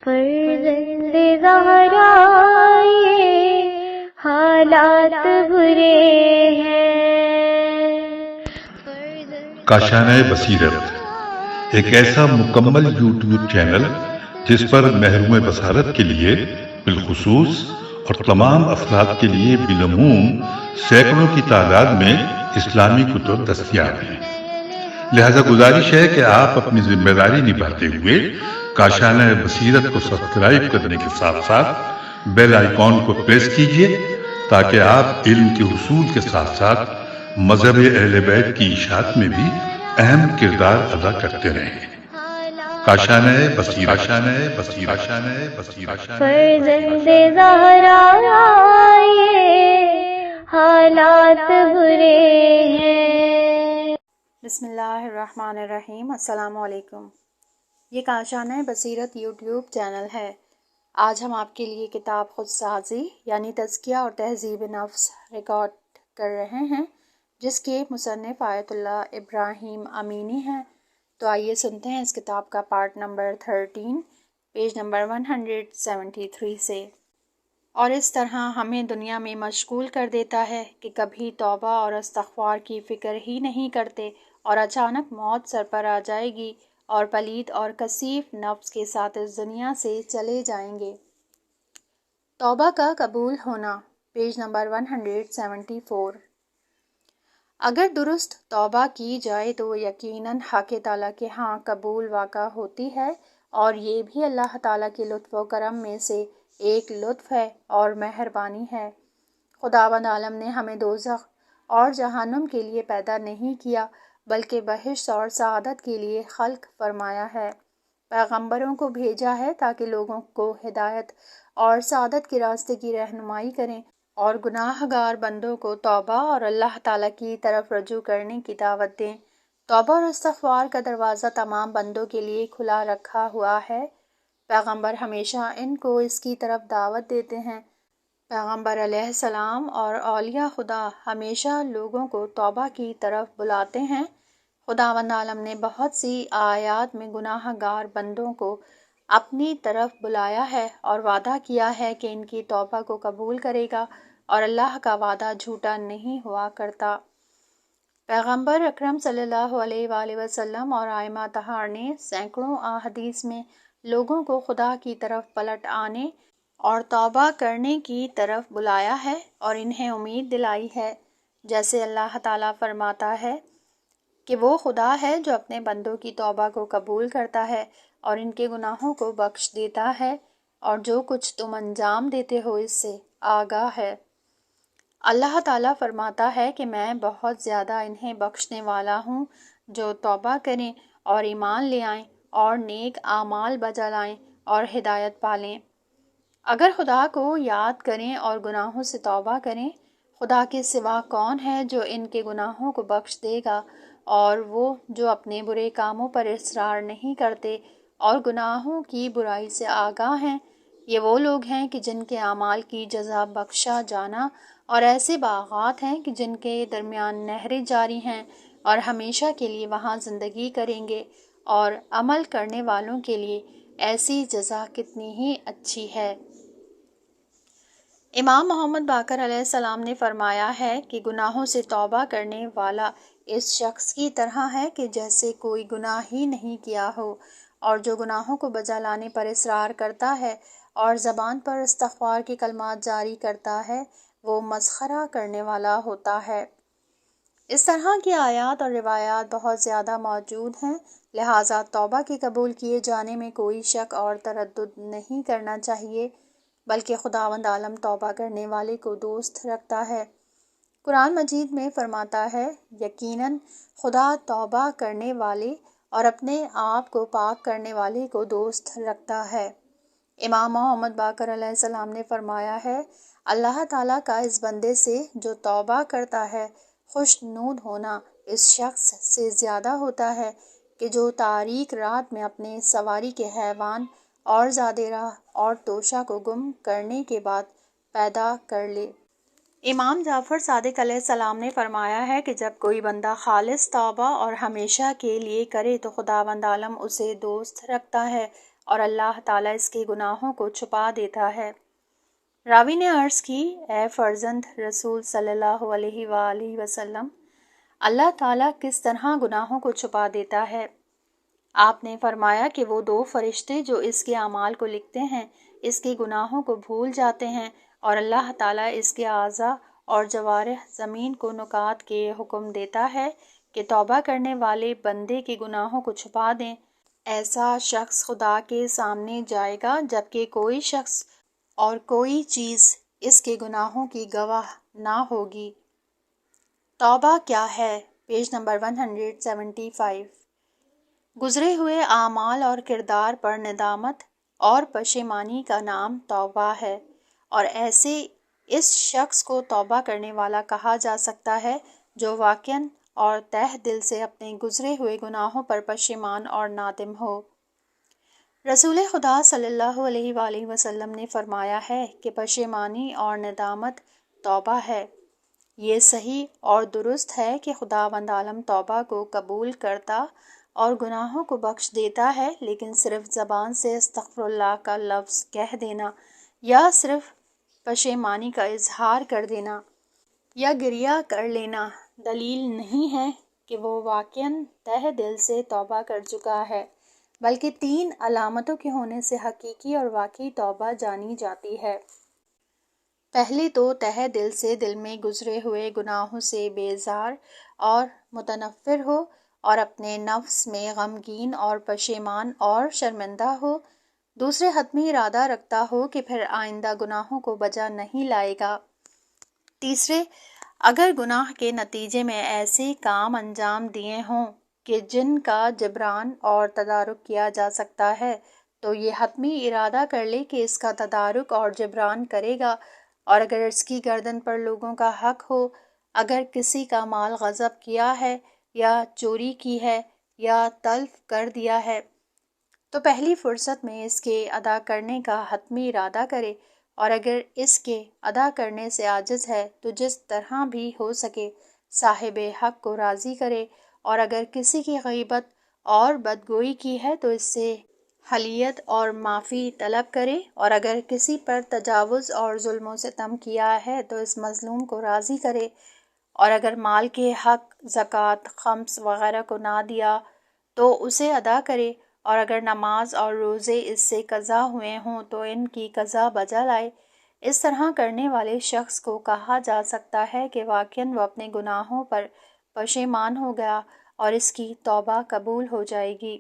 فرزند زہرا یہ حالات برے ہیں۔ کاشانۂ بصیرت ایک ایسا مکمل یوٹیوب چینل جس پر محروم بصارت کے لیے بالخصوص اور تمام افراد کے لیے بالعموم سینکڑوں کی تعداد میں اسلامی کتب دستیاب ہیں۔ لہذا گزارش ہے کہ آپ اپنی ذمہ داری نبھاتے ہوئے کاشانۂ بصیرت کو سبسکرائب کرنے کے ساتھ ساتھ بیل آئیکن کو پریس کیجیے تاکہ آپ علم کے حصول کے ساتھ ساتھ مذہب اہل بیت کی اشاعت میں بھی اہم کردار ادا کرتے رہیں۔ کاشانۂ بصیرت، کاشانۂ بصیرت، کاشانۂ بصیرت۔ فرزند زہرا یہ حالات برے ہیں۔ بسم اللہ الرحمن الرحیم۔ السلام علیکم۔ یہ کاشانۂ بصیرت یوٹیوب چینل ہے۔ آج ہم آپ کے لیے کتاب خود سازی یعنی تزکیہ اور تہذیب نفس ریکارڈ کر رہے ہیں، جس کے مصنف آیت اللہ ابراہیم امینی ہیں۔ تو آئیے سنتے ہیں اس کتاب کا پارٹ نمبر 13 پیج نمبر 173 سے۔ اور اس طرح ہمیں دنیا میں مشغول کر دیتا ہے کہ کبھی توبہ اور استغفار کی فکر ہی نہیں کرتے، اور اچانک موت سر پر آ جائے گی اور پلید اور کثیف نفس کے ساتھ اس دنیا سے چلے جائیں گے۔ توبہ کا قبول ہونا، پیج نمبر 174۔ اگر درست توبہ کی جائے تو یقیناً حق تعالیٰ کے ہاں قبول واقع ہوتی ہے، اور یہ بھی اللہ تعالیٰ کے لطف و کرم میں سے ایک لطف ہے اور مہربانی ہے۔ خداوند عالم نے ہمیں دوزخ اور جہنم کے لیے پیدا نہیں کیا، بلکہ بہشت اور سعادت کے لیے خلق فرمایا ہے۔ پیغمبروں کو بھیجا ہے تاکہ لوگوں کو ہدایت اور سعادت کے راستے کی رہنمائی کریں، اور گناہ گار بندوں کو توبہ اور اللہ تعالیٰ کی طرف رجوع کرنے کی دعوت دیں۔ توبہ اور استغفار کا دروازہ تمام بندوں کے لیے کھلا رکھا ہوا ہے۔ پیغمبر ہمیشہ ان کو اس کی طرف دعوت دیتے ہیں۔ پیغمبر علیہ السلام اور اولیاء خدا ہمیشہ لوگوں کو توبہ کی طرف بلاتے ہیں۔ خداوند عالم نے بہت سی آیات میں گناہ گار بندوں کو اپنی طرف بلایا ہے اور وعدہ کیا ہے کہ ان کی توبہ کو قبول کرے گا، اور اللہ کا وعدہ جھوٹا نہیں ہوا کرتا۔ پیغمبر اکرم صلی اللہ علیہ وآلہ وسلم اور ائمہ طہار نے سینکڑوں احادیث میں لوگوں کو خدا کی طرف پلٹ آنے اور توبہ کرنے کی طرف بلایا ہے اور انہیں امید دلائی ہے، جیسے اللہ تعالیٰ فرماتا ہے کہ وہ خدا ہے جو اپنے بندوں کی توبہ کو قبول کرتا ہے اور ان کے گناہوں کو بخش دیتا ہے، اور جو کچھ تم انجام دیتے ہو اس سے آگاہ ہے۔ اللہ تعالیٰ فرماتا ہے کہ میں بہت زیادہ انہیں بخشنے والا ہوں جو توبہ کریں اور ایمان لے آئیں اور نیک اعمال بجا لائیں اور ہدایت پالیں۔ اگر خدا کو یاد کریں اور گناہوں سے توبہ کریں، خدا کے سوا کون ہے جو ان کے گناہوں کو بخش دے گا؟ اور وہ جو اپنے برے کاموں پر اصرار نہیں کرتے اور گناہوں کی برائی سے آگاہ ہیں، یہ وہ لوگ ہیں کہ جن کے اعمال کی جزا بخشا جانا، اور ایسے باغات ہیں کہ جن کے درمیان نہریں جاری ہیں اور ہمیشہ کے لیے وہاں زندگی کریں گے، اور عمل کرنے والوں کے لیے ایسی جزا کتنی ہی اچھی ہے۔ امام محمد باقر علیہ السلام نے فرمایا ہے کہ گناہوں سے توبہ کرنے والا اس شخص کی طرح ہے کہ جیسے کوئی گناہ ہی نہیں کیا ہو، اور جو گناہوں کو بجا لانے پر اصرار کرتا ہے اور زبان پر استغفار کے کلمات جاری کرتا ہے، وہ مسخرہ کرنے والا ہوتا ہے۔ اس طرح کی آیات اور روایات بہت زیادہ موجود ہیں، لہٰذا توبہ کے قبول کیے جانے میں کوئی شک اور تردد نہیں کرنا چاہیے، بلکہ خداوند عالم توبہ کرنے والے کو دوست رکھتا ہے۔ قرآن مجید میں فرماتا ہے، یقیناً خدا توبہ کرنے والے اور اپنے آپ کو پاک کرنے والے کو دوست رکھتا ہے۔ امام محمد باقر علیہ السلام نے فرمایا ہے، اللہ تعالیٰ کا اس بندے سے جو توبہ کرتا ہے خوشنود ہونا اس شخص سے زیادہ ہوتا ہے کہ جو تاریک رات میں اپنے سواری کے حیوان اور زادے راہ اور توشہ کو گم کرنے کے بعد پیدا کر لے۔ امام جعفر صادق علیہ السلام نے فرمایا ہے کہ جب کوئی بندہ خالص توبہ اور ہمیشہ کے لیے کرے تو خداوند عالم اسے دوست رکھتا ہے اور اللہ تعالیٰ اس کے گناہوں کو چھپا دیتا ہے۔ راوی نے عرض کی، اے فرزند رسول صلی اللہ علیہ وآلہ وسلم، اللہ تعالیٰ کس طرح گناہوں کو چھپا دیتا ہے؟ آپ نے فرمایا کہ وہ 2 فرشتے جو اس کے اعمال کو لکھتے ہیں اس کے گناہوں کو بھول جاتے ہیں، اور اللہ تعالیٰ اس کے اعضاء اور جوارح زمین کو نکات کے حکم دیتا ہے کہ توبہ کرنے والے بندے کے گناہوں کو چھپا دیں۔ ایسا شخص خدا کے سامنے جائے گا جبکہ کوئی شخص اور کوئی چیز اس کے گناہوں کی گواہ نہ ہوگی۔ توبہ کیا ہے؟ Page number 175۔ گزرے ہوئے اعمال اور کردار پر ندامت اور پشیمانی کا نام توبہ ہے، اور ایسے اس شخص کو توبہ کرنے والا کہا جا سکتا ہے جو واقعاً اور تہ دل سے اپنے گزرے ہوئے گناہوں پر پشیمان اور نادم ہو۔ رسول خدا صلی اللہ علیہ وآلہ وسلم نے فرمایا ہے کہ پشیمانی اور ندامت توبہ ہے۔ یہ صحیح اور درست ہے کہ خداوند عالم توبہ کو قبول کرتا اور گناہوں کو بخش دیتا ہے، لیکن صرف زبان سے استغفر اللہ کا لفظ کہہ دینا یا صرف پشیمانی کا اظہار کر دینا یا گریہ کر لینا دلیل نہیں ہے کہ وہ واقعاً تہ دل سے توبہ کر چکا ہے، بلکہ 3 علامتوں کے ہونے سے حقیقی اور واقعی توبہ جانی جاتی ہے۔ پہلی تو تہ دل سے دل میں گزرے ہوئے گناہوں سے بیزار اور متنفر ہو اور اپنے نفس میں غمگین اور پشیمان اور شرمندہ ہو۔ دوسرے حتمی ارادہ رکھتا ہو کہ پھر آئندہ گناہوں کو بجا نہیں لائے گا۔ تیسرے، اگر گناہ کے نتیجے میں ایسے کام انجام دیے ہوں کہ جن کا جبران اور تدارک کیا جا سکتا ہے تو یہ حتمی ارادہ کر لے کہ اس کا تدارک اور جبران کرے گا، اور اگر اس کی گردن پر لوگوں کا حق ہو، اگر کسی کا مال غصب کیا ہے یا چوری کی ہے یا تلف کر دیا ہے تو پہلی فرصت میں اس کے ادا کرنے کا حتمی ارادہ کرے، اور اگر اس کے ادا کرنے سے عاجز ہے تو جس طرح بھی ہو سکے صاحب حق کو راضی کرے، اور اگر کسی کی غیبت اور بدگوئی کی ہے تو اس سے حلیت اور معافی طلب کرے، اور اگر کسی پر تجاوز اور ظلم و ستم کیا ہے تو اس مظلوم کو راضی کرے، اور اگر مال کے حق زکوٰۃ، خمس وغیرہ کو نہ دیا تو اسے ادا کرے، اور اگر نماز اور روزے اس سے قضا ہوئے ہوں تو ان کی قضا بجا لائے۔ اس طرح کرنے والے شخص کو کہا جا سکتا ہے کہ واقعاً وہ اپنے گناہوں پر پشیمان ہو گیا اور اس کی توبہ قبول ہو جائے گی۔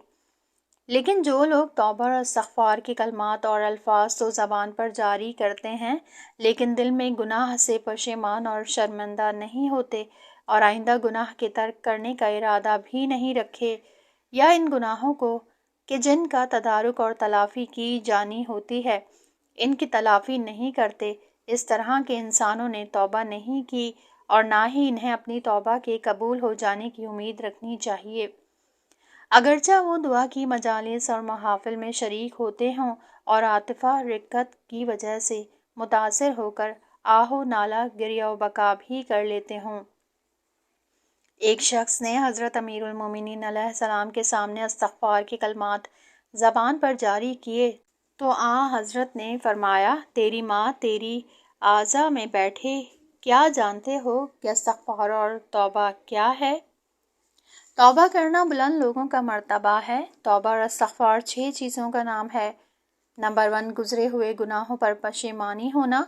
لیکن جو لوگ توبہ اور استغفار کے کلمات اور الفاظ تو زبان پر جاری کرتے ہیں لیکن دل میں گناہ سے پشیمان اور شرمندہ نہیں ہوتے، اور آئندہ گناہ کے ترک کرنے کا ارادہ بھی نہیں رکھے، یا ان گناہوں کو کہ جن کا تدارک اور تلافی کی جانی ہوتی ہے ان کی تلافی نہیں کرتے، اس طرح کے انسانوں نے توبہ نہیں کی اور نہ ہی انہیں اپنی توبہ کے قبول ہو جانے کی امید رکھنی چاہیے۔ اگرچہ وہ دعا کی مجالس اور محافل میں شریک ہوتے ہوں اور عاطفہ رقت کی وجہ سے متاثر ہو کر آہ و نالہ گریہ و بکا بھی کر لیتے ہوں۔ ایک شخص نے حضرت امیر المومنین علیہ السلام کے سامنے استغفار کے کلمات زبان پر جاری کیے تو حضرت نے فرمایا، تیری ماں تیری اعضاء میں بیٹھے، کیا جانتے ہو کہ استغفار اور توبہ کیا ہے؟ توبہ کرنا بلند لوگوں کا مرتبہ ہے۔ توبہ اور استغفار 6 چیزوں کا نام ہے۔ نمبر 1، گزرے ہوئے گناہوں پر پشیمانی ہونا۔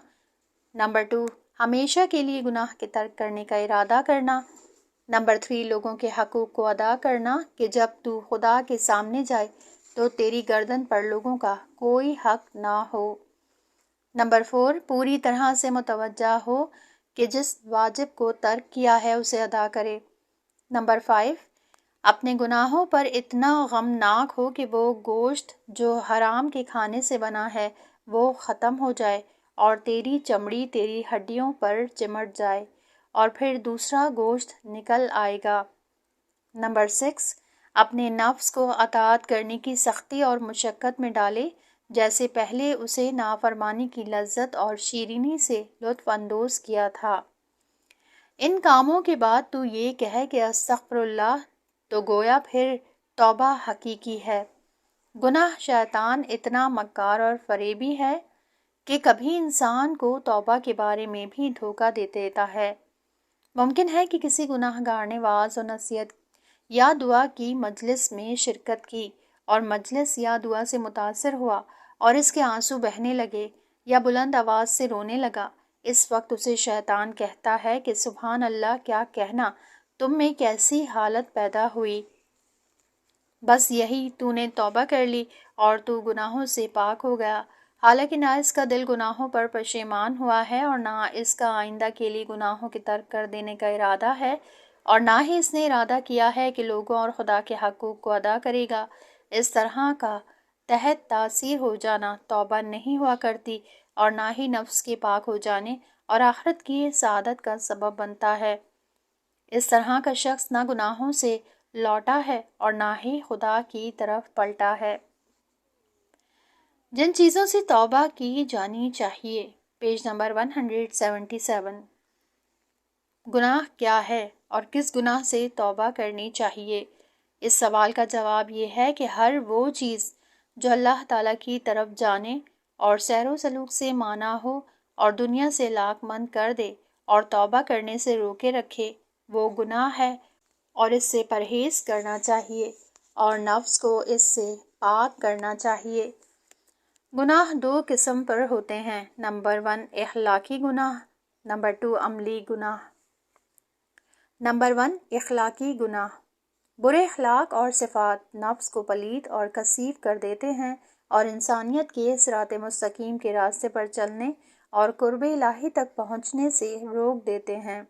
نمبر 2، ہمیشہ کے لیے گناہ کے ترک کرنے کا ارادہ کرنا۔ نمبر 3، لوگوں کے حقوق کو ادا کرنا کہ جب تو خدا کے سامنے جائے تو تیری گردن پر لوگوں کا کوئی حق نہ ہو۔ نمبر 4، پوری طرح سے متوجہ ہو کہ جس واجب کو ترک کیا ہے اسے ادا کرے۔ نمبر 5، اپنے گناہوں پر اتنا غمناک ہو کہ وہ گوشت جو حرام کے کھانے سے بنا ہے وہ ختم ہو جائے اور تیری چمڑی تیری ہڈیوں پر چمٹ جائے اور پھر دوسرا گوشت نکل آئے گا۔ نمبر 6، اپنے نفس کو اطاعت کرنے کی سختی اور مشقت میں ڈالے، جیسے پہلے اسے نافرمانی کی لذت اور شیرینی سے لطف اندوز کیا تھا۔ ان کاموں کے بعد تو یہ کہے کہ استغفر اللہ، تو گویا پھر توبہ حقیقی ہے۔ گناہ شیطان اتنا مکار اور فریبی ہے کہ کبھی انسان کو توبہ کے بارے میں بھی دھوکہ دے دیتا ہے۔ ممکن ہے کہ کسی گناہ گار نے واعظ و نصیحت یا دعا کی مجلس میں شرکت کی اور مجلس یا دعا سے متاثر ہوا اور اس کے آنسو بہنے لگے یا بلند آواز سے رونے لگا۔ اس وقت اسے شیطان کہتا ہے کہ سبحان اللہ، کیا کہنا، تم میں کیسی حالت پیدا ہوئی، بس یہی، تو نے توبہ کر لی اور تو گناہوں سے پاک ہو گیا۔ حالانکہ نہ اس کا دل گناہوں پر پشیمان ہوا ہے اور نہ اس کا آئندہ کے لیے گناہوں کے ترک کر دینے کا ارادہ ہے، اور نہ ہی اس نے ارادہ کیا ہے کہ لوگوں اور خدا کے حقوق کو ادا کرے گا۔ اس طرح کا تحت تاثیر ہو جانا توبہ نہیں ہوا کرتی اور نہ ہی نفس کے پاک ہو جانے اور آخرت کی سعادت کا سبب بنتا ہے۔ اس طرح کا شخص نہ گناہوں سے لوٹا ہے اور نہ ہی خدا کی طرف پلٹا ہے۔ جن چیزوں سے توبہ کی جانی چاہیے، پیج نمبر 177۔ گناہ کیا ہے اور کس گناہ سے توبہ کرنی چاہیے؟ اس سوال کا جواب یہ ہے کہ ہر وہ چیز جو اللہ تعالیٰ کی طرف جانے اور سیر و سلوک سے مانا ہو اور دنیا سے لاک مند کر دے اور توبہ کرنے سے روکے رکھے، وہ گناہ ہے اور اس سے پرہیز کرنا چاہیے اور نفس کو اس سے پاک کرنا چاہیے۔ گناہ دو قسم پر ہوتے ہیں، نمبر 1 اخلاقی گناہ، نمبر 2 عملی گناہ۔ نمبر 1 اخلاقی گناہ۔ برے اخلاق اور صفات نفس کو پلید اور کثیف کر دیتے ہیں اور انسانیت کے صراط مستقیم کے راستے پر چلنے اور قرب الہی تک پہنچنے سے روک دیتے ہیں۔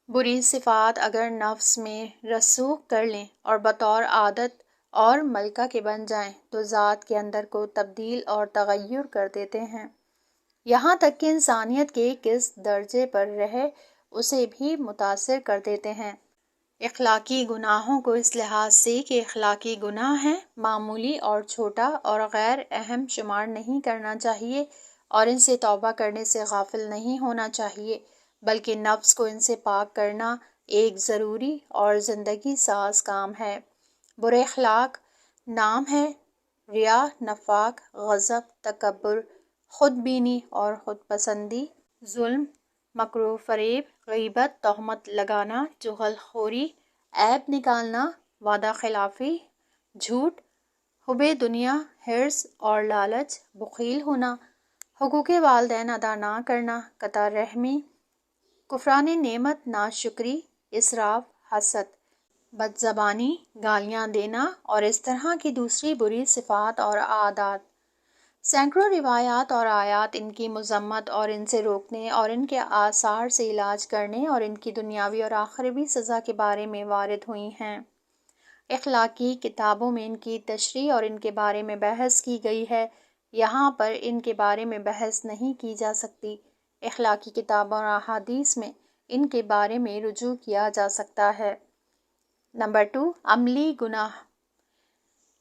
بری صفات اگر نفس میں رسوخ کر لیں اور بطور عادت اور ملکہ کے بن جائیں تو ذات کے اندر کو تبدیل اور تغیر کر دیتے ہیں، یہاں تک کہ انسانیت کے کس درجے پر رہے اسے بھی متاثر کر دیتے ہیں۔ اخلاقی گناہوں کو اس لحاظ سے کہ اخلاقی گناہ ہیں معمولی اور چھوٹا اور غیر اہم شمار نہیں کرنا چاہیے اور ان سے توبہ کرنے سے غافل نہیں ہونا چاہیے، بلکہ نفس کو ان سے پاک کرنا ایک ضروری اور زندگی ساز کام ہے۔ برے اخلاق نام ہے ریا، نفاق، غضب، تکبر، خود بینی اور خود پسندی، ظلم، مکر و فریب، غیبت، تہمت لگانا، چغل خوری، عیب نکالنا، وعدہ خلافی، جھوٹ، حب دنیا، حرص اور لالچ، بخیل ہونا، حقوق والدین ادا نہ کرنا، قطع رحمی، کفران نعمت، ناشکری، اسراف، حسد، بد زبانی، گالیاں دینا اور اس طرح کی دوسری بری صفات اور عادات۔ سینکڑوں روایات اور آیات ان کی مذمت اور ان سے روکنے اور ان کے آثار سے علاج کرنے اور ان کی دنیاوی اور آخروی سزا کے بارے میں وارد ہوئی ہیں۔ اخلاقی کتابوں میں ان کی تشریح اور ان کے بارے میں بحث کی گئی ہے، یہاں پر ان کے بارے میں بحث نہیں کی جا سکتی۔ اخلاقی کتابوں اور احادیث میں ان کے بارے میں رجوع کیا جا سکتا ہے۔ نمبر 2 عملی گناہ۔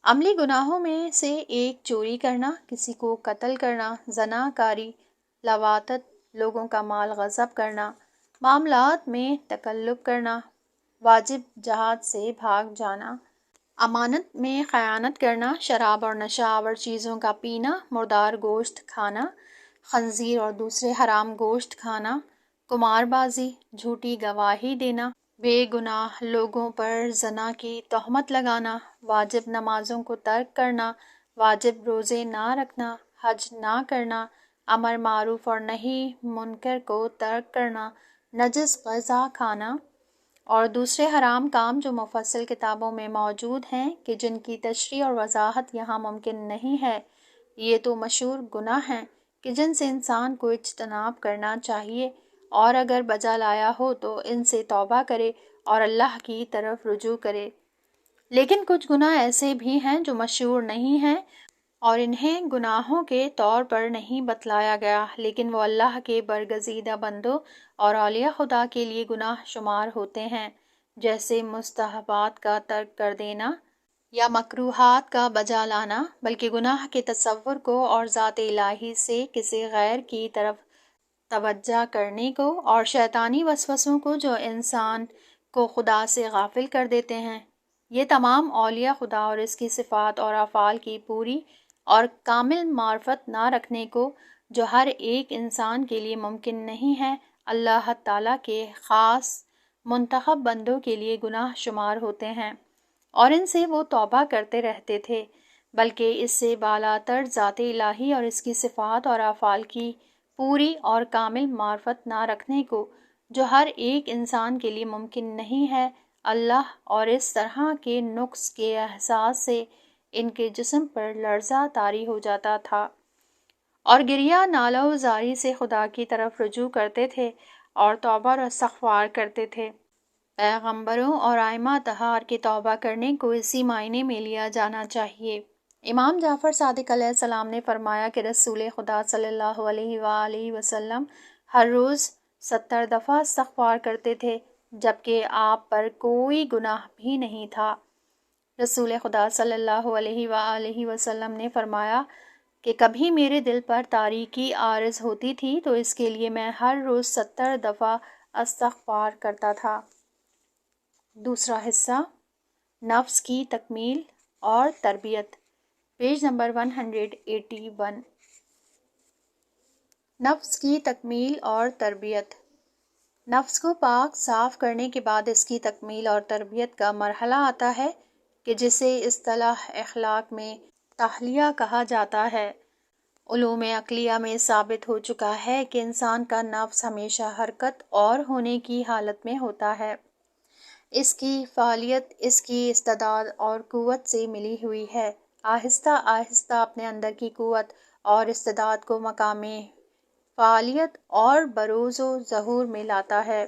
عملی گناہوں میں سے ایک چوری کرنا، کسی کو قتل کرنا، زنا کاری، لواطت، لوگوں کا مال غصب کرنا، معاملات میں تکلف کرنا، واجب جہاد سے بھاگ جانا، امانت میں خیانت کرنا، شراب اور نشہ آور چیزوں کا پینا، مردار گوشت کھانا، خنزیر اور دوسرے حرام گوشت کھانا، قمار بازی، جھوٹی گواہی دینا، بے گناہ لوگوں پر زنا کی تہمت لگانا، واجب نمازوں کو ترک کرنا، واجب روزے نہ رکھنا، حج نہ کرنا، امر معروف اور نہی منکر کو ترک کرنا، نجس غذا کھانا اور دوسرے حرام کام جو مفصل کتابوں میں موجود ہیں کہ جن کی تشریح اور وضاحت یہاں ممکن نہیں ہے۔ یہ تو مشہور گناہ ہیں کہ جن سے انسان کو اجتناب کرنا چاہیے اور اگر بجا لایا ہو تو ان سے توبہ کرے اور اللہ کی طرف رجوع کرے۔ لیکن کچھ گناہ ایسے بھی ہیں جو مشہور نہیں ہیں اور انہیں گناہوں کے طور پر نہیں بتلایا گیا، لیکن وہ اللہ کے برگزیدہ بندوں اور اولیاء خدا کے لیے گناہ شمار ہوتے ہیں، جیسے مستحبات کا ترک کر دینا یا مکروہات کا بجا لانا، بلکہ گناہ کے تصور کو اور ذات الہی سے کسی غیر کی طرف توجہ کرنے کو اور شیطانی وسوسوں کو جو انسان کو خدا سے غافل کر دیتے ہیں۔ یہ تمام اولیاء خدا اور اس کی صفات اور افعال کی پوری اور کامل معرفت نہ رکھنے کو، جو ہر ایک انسان کے لیے ممکن نہیں ہے، اللہ تعالیٰ کے خاص منتخب بندوں کے لیے گناہ شمار ہوتے ہیں، اور ان سے وہ توبہ کرتے رہتے تھے، بلکہ اس سے بالاتر ذات الہی اور اس کی صفات اور افعال کی پوری اور کامل معرفت نہ رکھنے کو، جو ہر ایک انسان کے لیے ممکن نہیں ہے، اللہ اور اس طرح کے نقص کے احساس سے ان کے جسم پر لرزہ طاری ہو جاتا تھا، اور گریہ نالہ و زاری سے خدا کی طرف رجوع کرتے تھے اور توبہ اور استغفار کرتے تھے۔ پیغمبروں اور ائمہ طہار کے توبہ کرنے کو اسی معنی میں لیا جانا چاہیے۔ امام جعفر صادق علیہ السلام نے فرمایا کہ رسول خدا صلی اللہ علیہ وآلہ وسلم ہر روز 70 دفعہ استغفار کرتے تھے، جبکہ آپ پر کوئی گناہ بھی نہیں تھا۔ رسول خدا صلی اللہ علیہ وآلہ وسلم نے فرمایا کہ کبھی میرے دل پر تاریکی عارض ہوتی تھی تو اس کے لیے میں ہر روز 70 دفعہ استغفار کرتا تھا۔ دوسرا حصہ، نفس کی تکمیل اور تربیت، پیج نمبر 181۔ نفس کی تکمیل اور تربیت۔ نفس کو پاک صاف کرنے کے بعد اس کی تکمیل اور تربیت کا مرحلہ آتا ہے کہ جسے اصطلاح اخلاق میں تحلیہ کہا جاتا ہے۔ علوم عقلیہ میں ثابت ہو چکا ہے کہ انسان کا نفس ہمیشہ حرکت اور ہونے کی حالت میں ہوتا ہے۔ اس کی فعالیت اس کی استعداد اور قوت سے ملی ہوئی ہے۔ آہستہ آہستہ اپنے اندر کی قوت اور استعداد کو مقام فعالیت اور بروز و ظہور میں لاتا ہے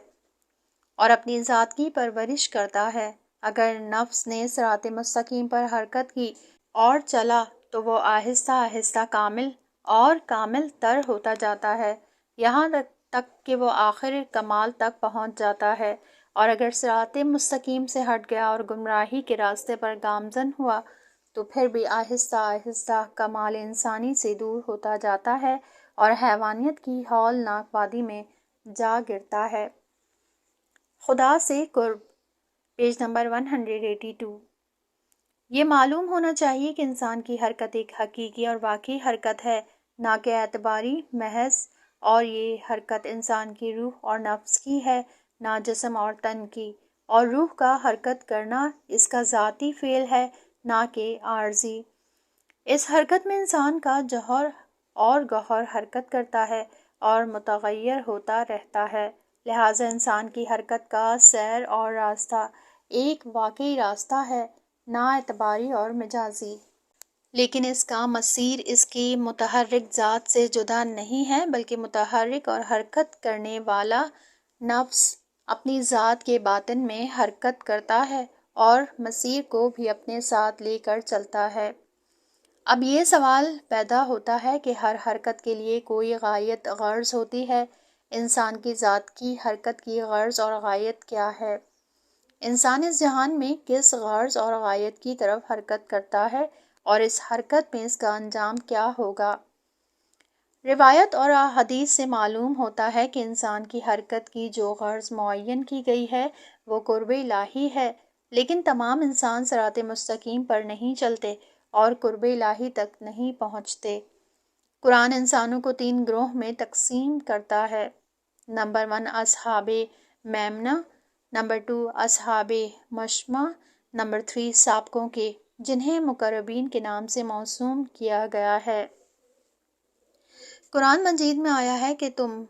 اور اپنی ذات کی پرورش کرتا ہے۔ اگر نفس نے صراط مستقیم پر حرکت کی اور چلا تو وہ آہستہ آہستہ کامل اور کامل تر ہوتا جاتا ہے، یہاں تک کہ وہ آخر کمال تک پہنچ جاتا ہے، اور اگر صراط مستقیم سے ہٹ گیا اور گمراہی کے راستے پر گامزن ہوا تو پھر بھی آہستہ آہستہ کمال انسانی سے دور ہوتا جاتا ہے اور حیوانیت کی ہولناک وادی میں جا گرتا ہے۔ خدا سے قرب، پیج نمبر 182۔ یہ معلوم ہونا چاہیے کہ انسان کی حرکت ایک حقیقی اور واقعی حرکت ہے، نہ کہ اعتباری محض، اور یہ حرکت انسان کی روح اور نفس کی ہے، نہ جسم اور تن کی، اور روح کا حرکت کرنا اس کا ذاتی فعل ہے، نہ کہ عارضی۔ اس حرکت میں انسان کا جوہر اور گوہر حرکت کرتا ہے اور متغیر ہوتا رہتا ہے، لہٰذا انسان کی حرکت کا سیر اور راستہ ایک واقعی راستہ ہے، نہ اعتباری اور مجازی۔ لیکن اس کا مسیر اس کی متحرک ذات سے جدا نہیں ہے، بلکہ متحرک اور حرکت کرنے والا نفس اپنی ذات کے باطن میں حرکت کرتا ہے اور مسیر کو بھی اپنے ساتھ لے کر چلتا ہے۔ اب یہ سوال پیدا ہوتا ہے کہ ہر حرکت کے لیے کوئی غایت غرض ہوتی ہے۔ انسان کی ذات کی حرکت کی غرض اور غایت کیا ہے؟ انسان اس جہان میں کس غرض اور غایت کی طرف حرکت کرتا ہے اور اس حرکت میں اس کا انجام کیا ہوگا؟ روایت اور احادیث سے معلوم ہوتا ہے کہ انسان کی حرکت کی جو غرض معین کی گئی ہے وہ قرب الہی ہے، لیکن تمام انسان صراط مستقیم پر نہیں چلتے اور قرب الہی تک نہیں پہنچتے۔ قرآن انسانوں کو 3 گروہ میں تقسیم کرتا ہے۔ نمبر 1 اصحاب میمنہ، نمبر 2 اصحاب مشأمہ، نمبر 3 سابقوں کے، جنہیں مقربین کے نام سے موسوم کیا گیا ہے۔ قرآن مجید میں آیا ہے کہ تم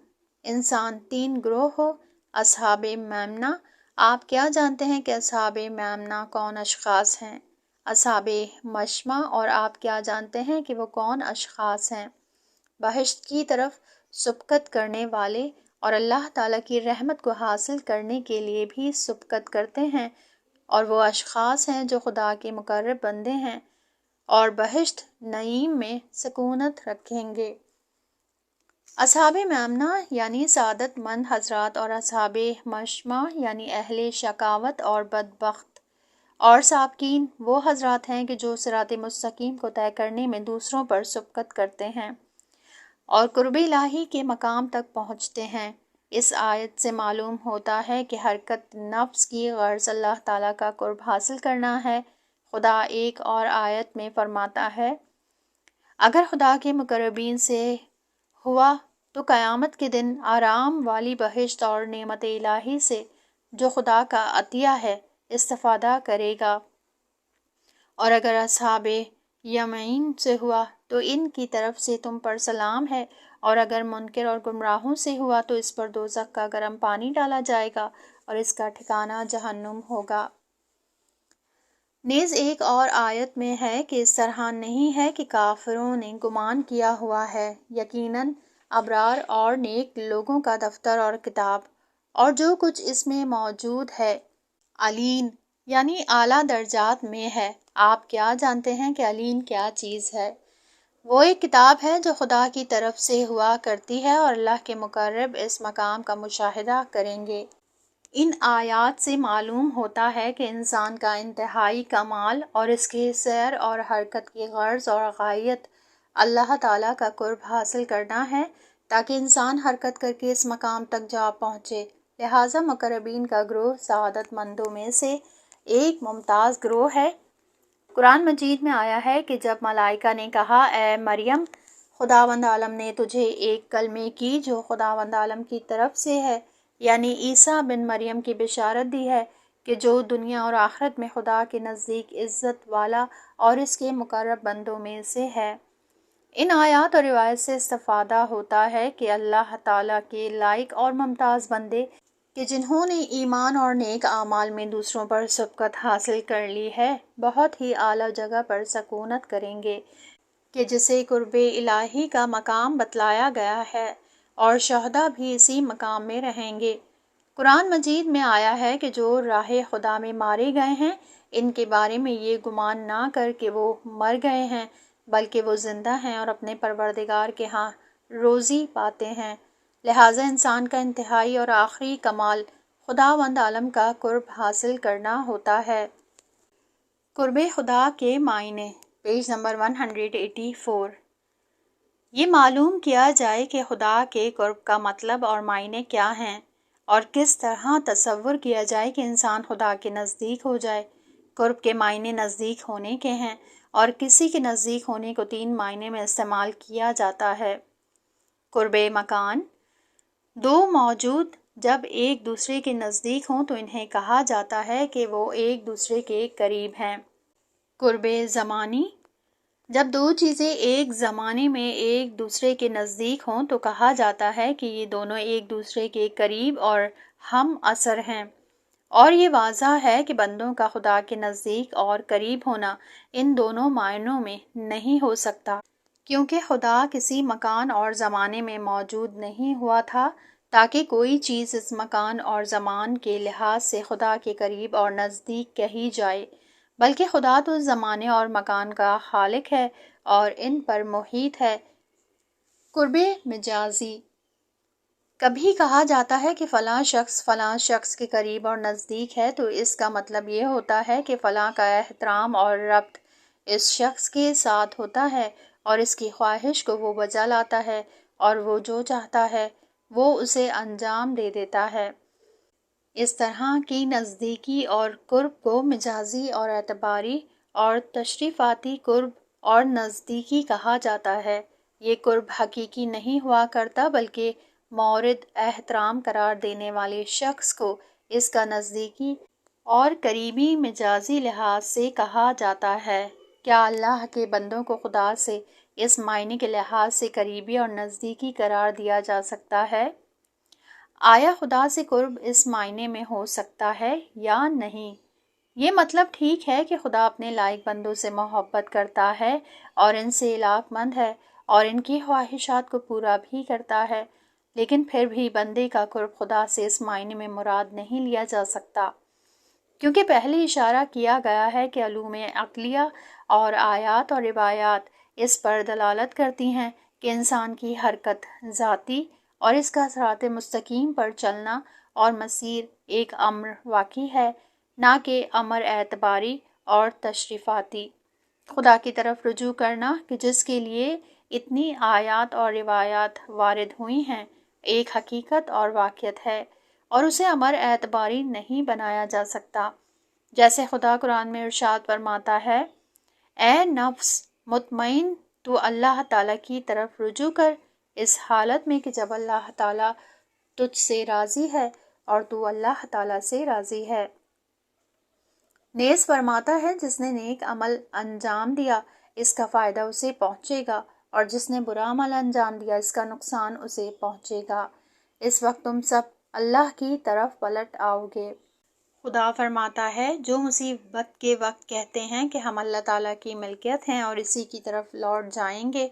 انسان 3 گروہ ہو۔ اصحاب میمنہ، آپ کیا جانتے ہیں کہ اصحاب میمنہ کون اشخاص ہیں؟ اصحاب مشأمہ، اور آپ کیا جانتے ہیں کہ وہ کون اشخاص ہیں؟ بہشت کی طرف سبقت کرنے والے اور اللہ تعالیٰ کی رحمت کو حاصل کرنے کے لیے بھی سبقت کرتے ہیں، اور وہ اشخاص ہیں جو خدا کے مقرب بندے ہیں اور بہشت نعیم میں سکونت رکھیں گے۔ اصحاب میمنہ یعنی سعادت مند حضرات، اور اصحاب مشأمہ یعنی اہل شقاوت اور بدبخت اور سابقین وہ حضرات ہیں کہ جو صراط مستقیم کو طے کرنے میں دوسروں پر سبقت کرتے ہیں اور قرب الہی کے مقام تک پہنچتے ہیں۔ اس آیت سے معلوم ہوتا ہے کہ حرکت نفس کی غرض اللہ تعالیٰ کا قرب حاصل کرنا ہے۔ خدا ایک اور آیت میں فرماتا ہے، اگر خدا کے مقربین سے ہوا تو قیامت کے دن آرام والی بہشت اور نعمت الہی سے جو خدا کا عطیہ ہے استفادہ کرے گا، اور اگر اصحاب یمین سے ہوا تو ان کی طرف سے تم پر سلام ہے، اور اگر منکر اور گمراہوں سے ہوا تو اس پر دوزخ کا گرم پانی ڈالا جائے گا اور اس کا ٹھکانہ جہنم ہوگا۔ نیز ایک اور آیت میں ہے کہ اس طرح نہیں ہے کہ کافروں نے گمان کیا ہوا ہے، یقیناً ابرار اور نیک لوگوں کا دفتر اور کتاب اور جو کچھ اس میں موجود ہے علین یعنی اعلیٰ درجات میں ہے۔ آپ کیا جانتے ہیں کہ علین کیا چیز ہے؟ وہ ایک کتاب ہے جو خدا کی طرف سے ہوا کرتی ہے اور اللہ کے مقرب اس مقام کا مشاہدہ کریں گے۔ ان آیات سے معلوم ہوتا ہے کہ انسان کا انتہائی کمال اور اس کے سیر اور حرکت کی غرض اور غایت اللہ تعالیٰ کا قرب حاصل کرنا ہے تاکہ انسان حرکت کر کے اس مقام تک جا پہنچے۔ لہٰذا مقربین کا گروہ سعادت مندوں میں سے ایک ممتاز گروہ ہے۔ قرآن مجید میں آیا ہے کہ جب ملائکہ نے کہا، اے مریم، خداوند عالم نے تجھے ایک کلمے کی جو خداوند عالم کی طرف سے ہے، یعنی عیسیٰ بن مریم کی بشارت دی ہے کہ جو دنیا اور آخرت میں خدا کے نزدیک عزت والا اور اس کے مقرب بندوں میں سے ہے۔ ان آیات اور روایت سے استفادہ ہوتا ہے کہ اللہ تعالیٰ کے لائق اور ممتاز بندے کہ جنہوں نے ایمان اور نیک اعمال میں دوسروں پر سبقت حاصل کر لی ہے، بہت ہی اعلیٰ جگہ پر سکونت کریں گے کہ جسے قرب الہی کا مقام بتلایا گیا ہے، اور شہداء بھی اسی مقام میں رہیں گے۔ قرآن مجید میں آیا ہے کہ جو راہ خدا میں مارے گئے ہیں ان کے بارے میں یہ گمان نہ کر کہ وہ مر گئے ہیں، بلکہ وہ زندہ ہیں اور اپنے پروردگار کے ہاں روزی پاتے ہیں۔ لہٰذا انسان کا انتہائی اور آخری کمال خداوند عالم کا قرب حاصل کرنا ہوتا ہے۔ قرب خدا کے معنی، پیج نمبر 184۔ یہ معلوم کیا جائے کہ خدا کے قرب کا مطلب اور معنی کیا ہیں اور کس طرح تصور کیا جائے کہ انسان خدا کے نزدیک ہو جائے۔ قرب کے معنی نزدیک ہونے کے ہیں اور کسی کے نزدیک ہونے کو 3 معنی میں استعمال کیا جاتا ہے۔ قرب مکان، دو موجود جب ایک دوسرے کے نزدیک ہوں تو انہیں کہا جاتا ہے کہ وہ ایک دوسرے کے قریب ہیں۔ قرب زمانی، جب دو چیزیں ایک زمانے میں ایک دوسرے کے نزدیک ہوں تو کہا جاتا ہے کہ یہ دونوں ایک دوسرے کے قریب اور ہم عصر ہیں۔ اور یہ واضح ہے کہ بندوں کا خدا کے نزدیک اور قریب ہونا ان دونوں معنوں میں نہیں ہو سکتا، کیونکہ خدا کسی مکان اور زمانے میں موجود نہیں ہوا تھا تاکہ کوئی چیز اس مکان اور زمان کے لحاظ سے خدا کے قریب اور نزدیک کہی جائے، بلکہ خدا تو زمانے اور مکان کا خالق ہے اور ان پر محیط ہے۔ قرب مجازی، کبھی کہا جاتا ہے کہ فلاں شخص کے قریب اور نزدیک ہے تو اس کا مطلب یہ ہوتا ہے کہ فلاں کا احترام اور ربط اس شخص کے ساتھ ہوتا ہے اور اس کی خواہش کو وہ بجا لاتا ہے اور وہ جو چاہتا ہے وہ اسے انجام دے دیتا ہے۔ اس طرح کی نزدیکی اور قرب کو مجازی اور اعتباری اور تشریفاتی قرب اور نزدیکی کہا جاتا ہے۔ یہ قرب حقیقی نہیں ہوا کرتا بلکہ مورد احترام قرار دینے والے شخص کو اس کا نزدیکی اور قریبی مجازی لحاظ سے کہا جاتا ہے۔ کیا اللہ کے بندوں کو خدا سے اس معنی کے لحاظ سے قریبی اور نزدیکی قرار دیا جا سکتا ہے؟ آیا خدا سے قرب اس معنی میں ہو سکتا ہے یا نہیں؟ یہ مطلب ٹھیک ہے کہ خدا اپنے لائق بندوں سے محبت کرتا ہے اور ان سے علاقہ مند ہے اور ان کی خواہشات کو پورا بھی کرتا ہے، لیکن پھر بھی بندے کا قرب خدا سے اس معنی میں مراد نہیں لیا جا سکتا، کیونکہ پہلے اشارہ کیا گیا ہے کہ علوم عقلیہ اور آیات اور روایات اس پر دلالت کرتی ہیں کہ انسان کی حرکت ذاتی اور اس کا صراط مستقیم پر چلنا اور مسیر ایک امر واقعی ہے، نہ کہ امر اعتباری اور تشریفاتی۔ خدا کی طرف رجوع کرنا کہ جس کے لیے اتنی آیات اور روایات وارد ہوئی ہیں، ایک حقیقت اور واقعیت ہے اور اسے امر اعتباری نہیں بنایا جا سکتا۔ جیسے خدا قرآن میں ارشاد فرماتا ہے، اے نفس مطمئن تو اللہ تعالیٰ کی طرف رجوع کر، اس حالت میں کہ جب اللہ تعالیٰ تجھ سے راضی ہے اور تو اللہ تعالیٰ سے راضی ہے۔ نیز فرماتا ہے، جس نے نیک عمل انجام دیا اس کا فائدہ اسے پہنچے گا اور جس نے برا عمل انجام دیا اس کا نقصان اسے پہنچے گا۔ اس وقت تم سب اللہ کی طرف پلٹ آؤ گے۔ خدا فرماتا ہے، جو مصیبت کے وقت کہتے ہیں کہ ہم اللہ تعالیٰ کی ملکیت ہیں اور اسی کی طرف لوٹ جائیں گے،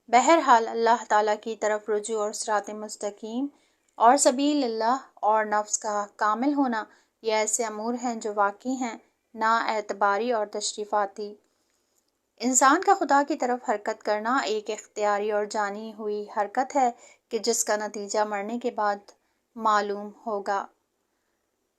بہرحال اللہ تعالیٰ کی طرف رجوع اور صراط مستقیم اور سبیل اللہ اور نفس کا کامل ہونا، یہ ایسے امور ہیں جو واقعی ہیں، نا اعتباری اور تشریفاتی۔ انسان کا خدا کی طرف حرکت کرنا ایک اختیاری اور جانی ہوئی حرکت ہے کہ جس کا نتیجہ مرنے کے بعد معلوم ہوگا۔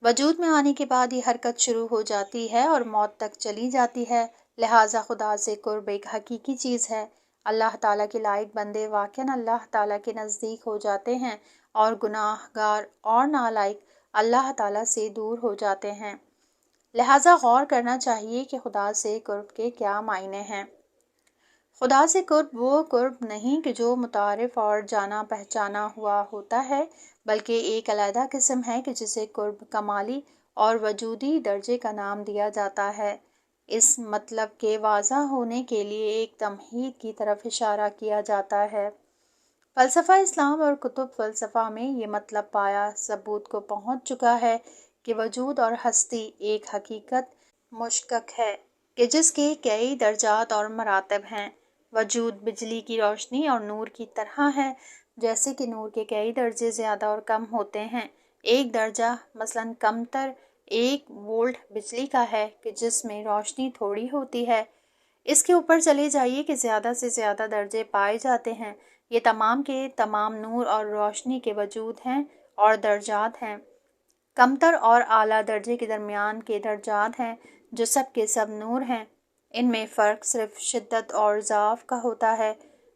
وجود میں آنے کے بعد یہ حرکت شروع ہو جاتی ہے اور موت تک چلی جاتی ہے، لہٰذا خدا سے قرب ایک حقیقی چیز ہے۔ اللہ تعالیٰ کے لائق بندے واقعاً اللہ تعالیٰ کے نزدیک ہو جاتے ہیں اور گناہ گار اور نالائق اللہ تعالیٰ سے دور ہو جاتے ہیں۔ لہٰذا غور کرنا چاہیے کہ خدا سے قرب کے کیا معنی ہیں۔ خدا سے قرب وہ قرب نہیں کہ جو متعارف اور جانا پہچانا ہوا ہوتا ہے، بلکہ ایک علیحدہ قسم ہے کہ جسے قرب کمالی اور وجودی درجے کا نام دیا جاتا ہے۔ اس مطلب کے واضح ہونے کے لیے ایک تمہید کی طرف اشارہ کیا جاتا ہے۔ فلسفہ اسلام اور کتب فلسفہ میں یہ مطلب پایا ثبوت کو پہنچ چکا ہے کہ وجود اور ہستی ایک حقیقت مشکک ہے کہ جس کے کئی درجات اور مراتب ہیں۔ وجود بجلی کی روشنی اور نور کی طرح ہے، جیسے کہ نور کے کئی درجے زیادہ اور کم ہوتے ہیں۔ ایک درجہ مثلاً کمتر 1 وولٹ بجلی کا ہے کہ جس میں روشنی تھوڑی ہوتی ہے۔ اس کے اوپر چلے جائیے کہ زیادہ سے زیادہ درجے پائے جاتے ہیں۔ یہ تمام کے تمام نور اور روشنی کے وجود ہیں اور درجات ہیں۔ کمتر اور اعلیٰ درجے کے درمیان کے درجات ہیں جو سب کے سب نور ہیں۔ ان میں فرق صرف شدت اور ضعف کا ہوتا ہے۔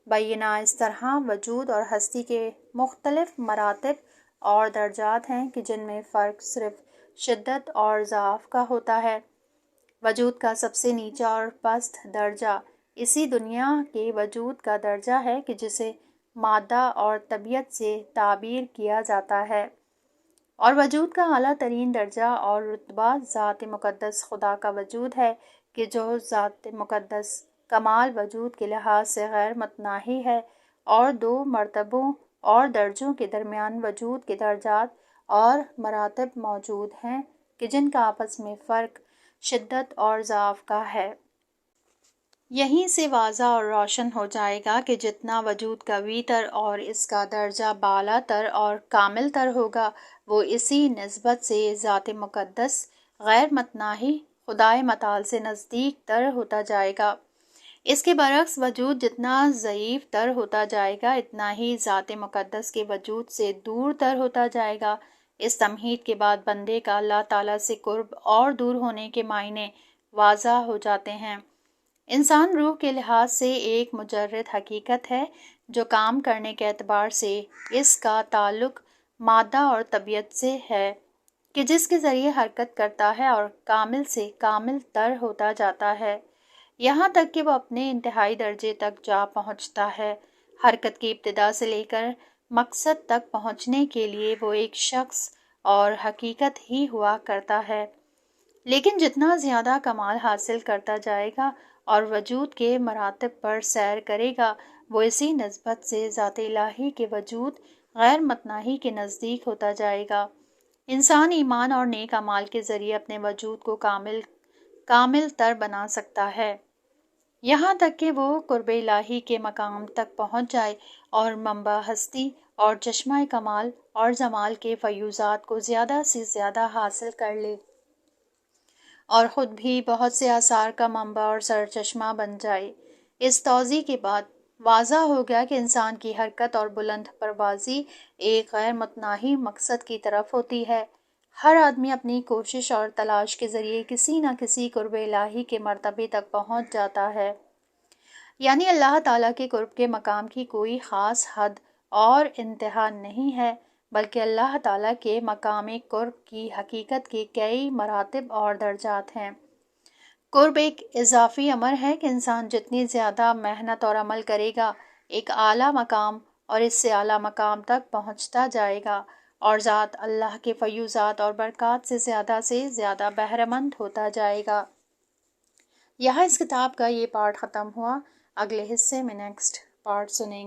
بینہ اس طرح وجود اور ہستی کے مختلف مراتب اور درجات ہیں کہ جن میں فرق صرف شدت اور ضعف کا ہوتا ہے۔ وجود کا سب سے نیچا اور پست درجہ اسی دنیا کے وجود کا درجہ ہے کہ جسے مادہ اور طبیعت سے تعبیر کیا جاتا ہے، اور وجود کا اعلیٰ ترین درجہ اور رتبہ ذات مقدس خدا کا وجود ہے کہ جو ذات مقدس کمال وجود کے لحاظ سے غیر متناہی ہے، اور 2 مرتبوں اور درجوں کے درمیان وجود کے درجات اور مراتب موجود ہیں کہ جن کا آپس میں فرق شدت اور ضعف کا ہے۔ یہیں سے واضح اور روشن ہو جائے گا کہ جتنا وجود قوی تر اور اس کا درجہ بالا تر اور کامل تر ہوگا، وہ اسی نسبت سے ذات مقدس غیر متناہی خدائے متعال سے نزدیک تر ہوتا جائے گا۔ اس کے برعکس وجود جتنا ضعیف تر ہوتا جائے گا، اتنا ہی ذات مقدس کے وجود سے دور تر ہوتا جائے گا۔ اس تمہید کے بعد بندے کا اللہ تعالیٰ سے قرب اور دور ہونے کے معنی واضح ہو جاتے ہیں۔ انسان روح کے لحاظ سے ایک مجرد حقیقت ہے جو کام کرنے کے اعتبار سے اس کا تعلق مادہ اور طبیعت سے ہے کہ جس کے ذریعے حرکت کرتا ہے اور کامل سے کامل تر ہوتا جاتا ہے، یہاں تک کہ وہ اپنے انتہائی درجے تک جا پہنچتا ہے۔ حرکت کی ابتدا سے لے کر مقصد تک پہنچنے کے لیے وہ ایک شخص اور حقیقت ہی ہوا کرتا ہے، لیکن جتنا زیادہ کمال حاصل کرتا جائے گا اور وجود کے مراتب پر سیر کرے گا، وہ اسی نسبت سے ذات الہی کے وجود غیر متناہی کے نزدیک ہوتا جائے گا۔ انسان ایمان اور نیک اعمال کے ذریعے اپنے وجود کو کامل تر بنا سکتا ہے، یہاں تک کہ وہ قرب الہی کے مقام تک پہنچ جائے اور منبع ہستی اور چشمہ کمال اور جمال کے فیوزات کو زیادہ سے زیادہ حاصل کر لے اور خود بھی بہت سے آثار کا منبع اور سرچشمہ بن جائے۔ اس توضیح کے بعد واضح ہو گیا کہ انسان کی حرکت اور بلند پروازی ایک غیر متناہی مقصد کی طرف ہوتی ہے۔ ہر آدمی اپنی کوشش اور تلاش کے ذریعے کسی نہ کسی قرب الہی کے مرتبے تک پہنچ جاتا ہے، یعنی اللہ تعالیٰ کے قرب کے مقام کی کوئی خاص حد اور انتہا نہیں ہے، بلکہ اللہ تعالیٰ کے مقام قرب کی حقیقت کے کئی مراتب اور درجات ہیں۔ قرب ایک اضافی امر ہے کہ انسان جتنی زیادہ محنت اور عمل کرے گا، ایک اعلیٰ مقام اور اس سے اعلیٰ مقام تک پہنچتا جائے گا، اور ذات اللہ کے فیوزات اور برکات سے زیادہ بہرہ مند ہوتا جائے گا۔ یہاں اس کتاب کا یہ پارٹ ختم ہوا۔ اگلے حصے میں نیکسٹ پارٹ سنیں گے۔